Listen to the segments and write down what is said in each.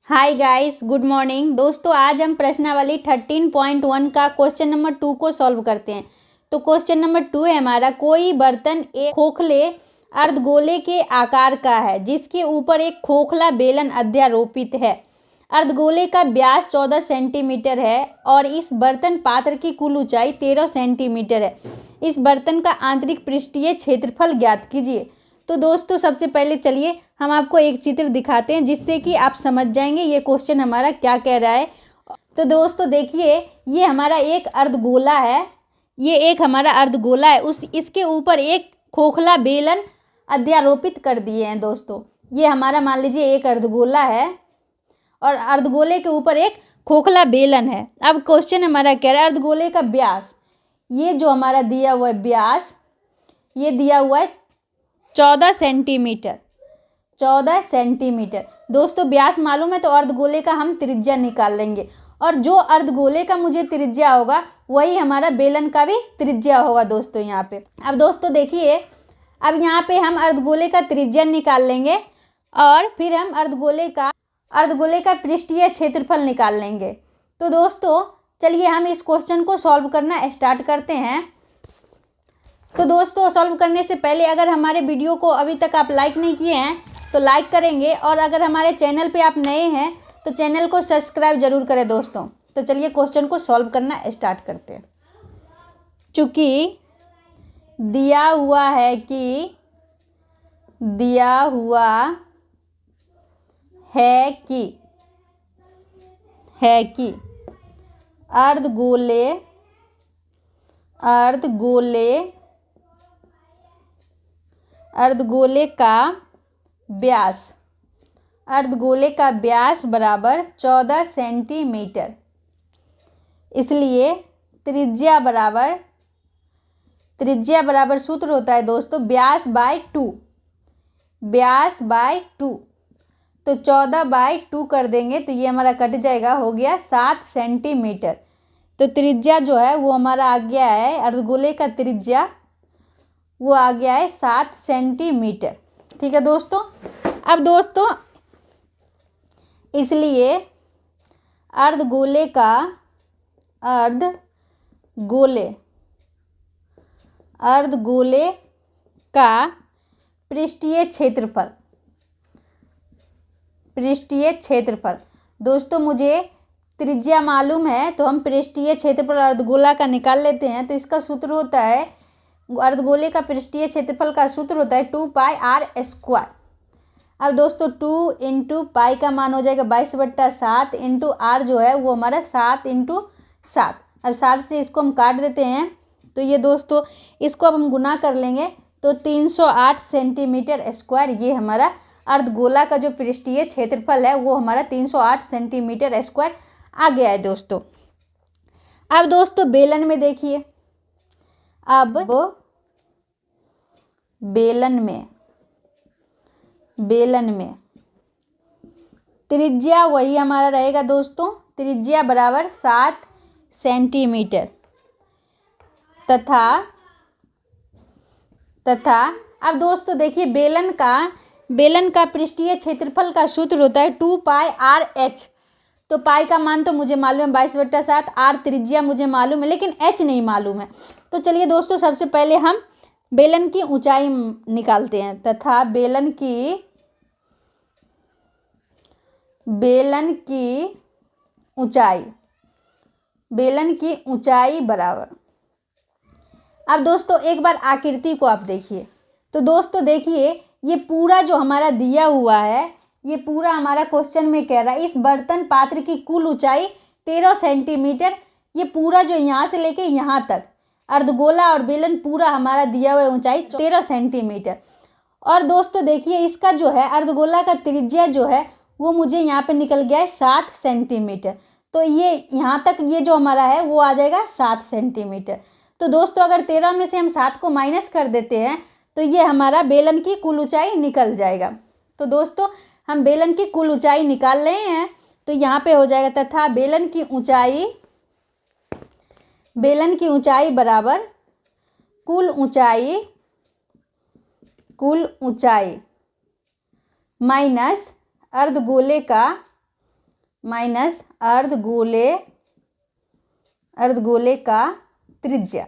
Hi guys, good morning दोस्तों। आज हम प्रश्नावली 13.1 का क्वेश्चन नंबर 2 को सॉल्व करते हैं। तो क्वेश्चन नंबर 2 है हमारा, कोई बर्तन एक खोखले अर्धगोले के आकार का है जिसके ऊपर एक खोखला बेलन अध्यारोपित है। अर्धगोले का व्यास 14 सेंटीमीटर है और इस बर्तन पात्र की कुल ऊंचाई 13 सेंटीमीटर है। इस बर्तन का आंतरिक पृष्ठीय क्षेत्रफल ज्ञात कीजिए। तो दोस्तों सबसे पहले चलिए हम आपको एक चित्र दिखाते हैं जिससे कि आप समझ जाएंगे ये क्वेश्चन हमारा क्या कह रहा है। तो दोस्तों देखिए, ये हमारा एक अर्धगोला है, ये एक हमारा अर्धगोला है, इसके ऊपर एक खोखला बेलन अध्यारोपित कर दिए हैं। दोस्तों ये हमारा मान लीजिए एक अर्धगोला है और अर्धगोले के ऊपर एक खोखला बेलन है। अब क्वेश्चन हमारा कह रहा है अर्धगोले का व्यास, ये जो हमारा दिया हुआ है व्यास, ये दिया हुआ है 14 सेंटीमीटर। 14 सेंटीमीटर दोस्तों व्यास मालूम है तो अर्धगोले का हम त्रिज्या निकाल लेंगे और जो अर्धगोले का मुझे त्रिज्या होगा वही हमारा बेलन का भी त्रिज्या होगा दोस्तों यहाँ पे। अब दोस्तों देखिए, अब यहाँ पे हम अर्धगोले का त्रिज्या निकाल लेंगे और फिर हम अर्धगोले का पृष्ठीय क्षेत्रफल निकाल लेंगे। तो दोस्तों चलिए हम इस क्वेश्चन को सॉल्व करना स्टार्ट करते हैं। तो दोस्तों सॉल्व करने से पहले अगर हमारे वीडियो को अभी तक आप लाइक नहीं किए हैं तो लाइक करेंगे और अगर हमारे चैनल पे आप नए हैं तो चैनल को सब्सक्राइब जरूर करें दोस्तों। तो चलिए क्वेश्चन को सॉल्व करना स्टार्ट करते हैं। चूँकि दिया हुआ है कि अर्धगोले का व्यास बराबर 14 सेंटीमीटर, इसलिए त्रिज्या बराबर सूत्र होता है दोस्तों व्यास बाय 2। तो 14/2 कर देंगे तो ये हमारा कट जाएगा, हो गया 7 सेंटीमीटर। तो त्रिज्या जो है वो हमारा आ गया है, अर्धगोले का त्रिज्या वो आ गया है 7 सेंटीमीटर। ठीक है दोस्तों। अब दोस्तों इसलिए अर्धगोले का पृष्ठीय क्षेत्रफल दोस्तों, मुझे त्रिज्या मालूम है तो हम पृष्ठीय क्षेत्रफल अर्धगोला का निकाल लेते हैं। तो इसका सूत्र होता है, अर्धगोले का पृष्ठीय क्षेत्रफल का सूत्र होता है 2πr²। अब दोस्तों 2 इंटू पाई का मान हो जाएगा 22/7 इंटू आर जो है वो हमारा 7 इंटू 7। अब 7 से इसको हम काट देते हैं तो ये दोस्तों इसको अब हम गुना कर लेंगे तो 308 सेंटीमीटर स्क्वायर, ये हमारा अर्धगोला का जो पृष्ठीय क्षेत्रफल है वो हमारा 308 सेंटीमीटर स्क्वायर आ गया है दोस्तों। अब दोस्तों बेलन में देखिए, अब बेलन में त्रिज्या वही हमारा रहेगा दोस्तों, त्रिज्या बराबर 7 सेंटीमीटर तथा अब दोस्तों देखिए बेलन का पृष्ठीय क्षेत्रफल का सूत्र होता है 2πr/h। तो पाई का मान तो मुझे मालूम है 22/7, आर त्रिज्या मुझे मालूम है लेकिन एच नहीं मालूम है। तो चलिए दोस्तों सबसे पहले हम बेलन की ऊंचाई निकालते हैं तथा बेलन की ऊंचाई बराबर। अब दोस्तों एक बार आकृति को आप देखिए। तो दोस्तों देखिए ये पूरा जो हमारा दिया हुआ है, ये पूरा हमारा क्वेश्चन में कह रहा है इस बर्तन पात्र की कुल ऊंचाई 13 सेंटीमीटर। ये पूरा जो यहाँ से लेके यहाँ तक अर्धगोला और बेलन पूरा हमारा दिया हुआ ऊंचाई 13 सेंटीमीटर। और दोस्तों देखिए इसका जो है अर्धगोला का त्रिज्या जो है वो मुझे यहाँ पे निकल गया है 7 सेंटीमीटर। तो ये यहाँ तक ये जो हमारा है वो आ जाएगा 7 सेंटीमीटर। तो दोस्तों अगर 13 में से हम 7 को माइनस कर देते हैं तो ये हमारा बेलन की कुल ऊंचाई निकल जाएगा। तो दोस्तों हम बेलन की कुल ऊंचाई निकाल रहे हैं तो यहाँ पे हो जाएगा तथा बेलन की ऊंचाई बराबर कुल ऊंचाई माइनस अर्धगोले का माइनस अर्धगोले का त्रिज्या।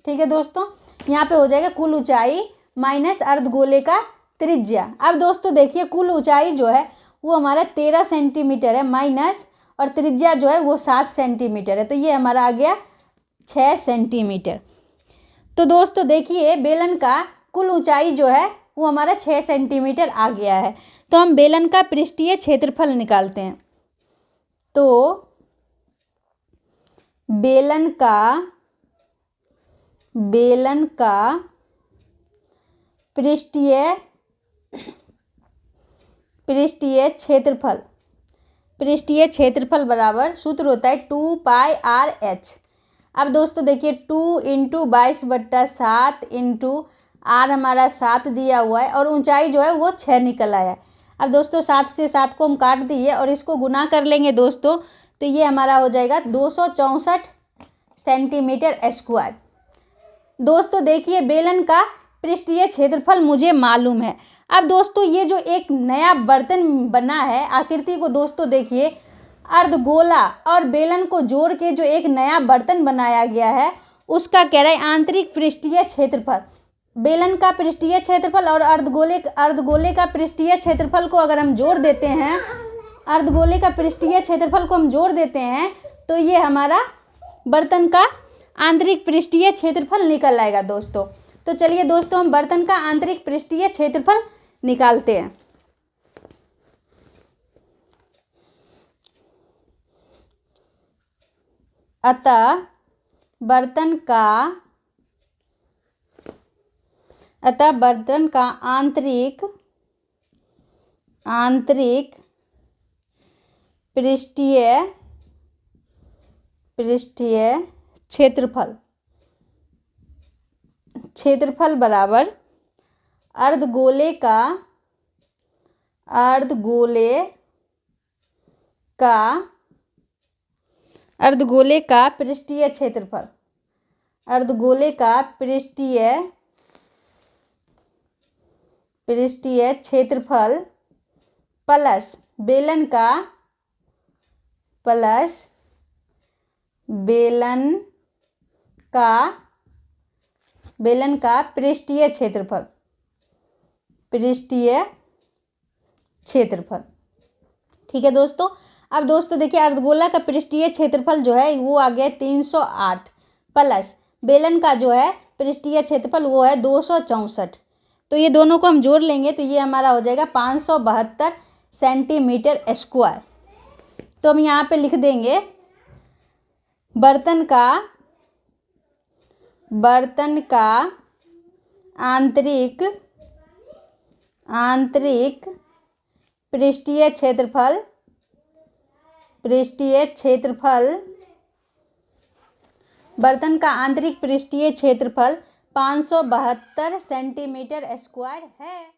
ठीक है दोस्तों, यहाँ पे हो जाएगा कुल ऊंचाई माइनस अर्धगोले का त्रिज्या। अब दोस्तों देखिए, कुल ऊंचाई जो है वो हमारा 13 सेंटीमीटर है माइनस, और त्रिज्या जो है वो 7 सेंटीमीटर है, तो ये हमारा आ गया 6 सेंटीमीटर। तो दोस्तों देखिए, बेलन का कुल ऊंचाई जो है वो हमारा 6 सेंटीमीटर आ गया है। तो हम बेलन का पृष्ठीय क्षेत्रफल निकालते हैं। तो बेलन का पृष्ठीय क्षेत्रफल बराबर सूत्र होता है 2πr/h। अब दोस्तों देखिए, 2 × 22/7 × r हमारा 7 दिया हुआ है, और ऊंचाई जो है वो 6 निकल आया। अब दोस्तों 7 से 7 को हम काट दिए और इसको गुना कर लेंगे दोस्तों, तो ये हमारा हो जाएगा 264 सेंटीमीटर स्क्वायर। दोस्तों देखिए, बेलन का पृष्ठीय क्षेत्रफल मुझे मालूम है। अब दोस्तों ये जो एक नया बर्तन बना है, आकृति को दोस्तों देखिए, अर्धगोला और बेलन को जोड़ के जो एक नया बर्तन बनाया गया है, उसका कह रहा है आंतरिक पृष्ठीय क्षेत्रफल। बेलन का पृष्ठीय क्षेत्रफल और अर्धगोले का पृष्ठीय क्षेत्रफल को अगर हम जोड़ देते हैं, अर्धगोले का पृष्ठीय क्षेत्रफल को हम जोड़ देते हैं, तो ये हमारा बर्तन का आंतरिक पृष्ठीय क्षेत्रफल निकल आएगा दोस्तों। तो चलिए दोस्तों, हम बर्तन का आंतरिक पृष्ठीय क्षेत्रफल निकालते हैं। अतः बर्तन का आंतरिक पृष्ठीय क्षेत्रफल बराबर अर्धगोले का पृष्ठीय क्षेत्रफल, अर्धगोले का पृष्ठीय क्षेत्रफल प्लस बेलन का पृष्ठीय क्षेत्रफल। ठीक है दोस्तों। अब दोस्तों देखिए, अर्धगोला का पृष्ठीय क्षेत्रफल जो है वो आ गया 308, प्लस बेलन का जो है पृष्ठीय क्षेत्रफल वो है 264। तो ये दोनों को हम जोड़ लेंगे, तो ये हमारा हो जाएगा 572 सेंटीमीटर स्क्वायर। तो हम यहाँ पे लिख देंगे, बर्तन का आंतरिक पृष्ठीय क्षेत्रफल बर्तन का आंतरिक पृष्ठीय क्षेत्रफल 572 सेंटीमीटर स्क्वायर है।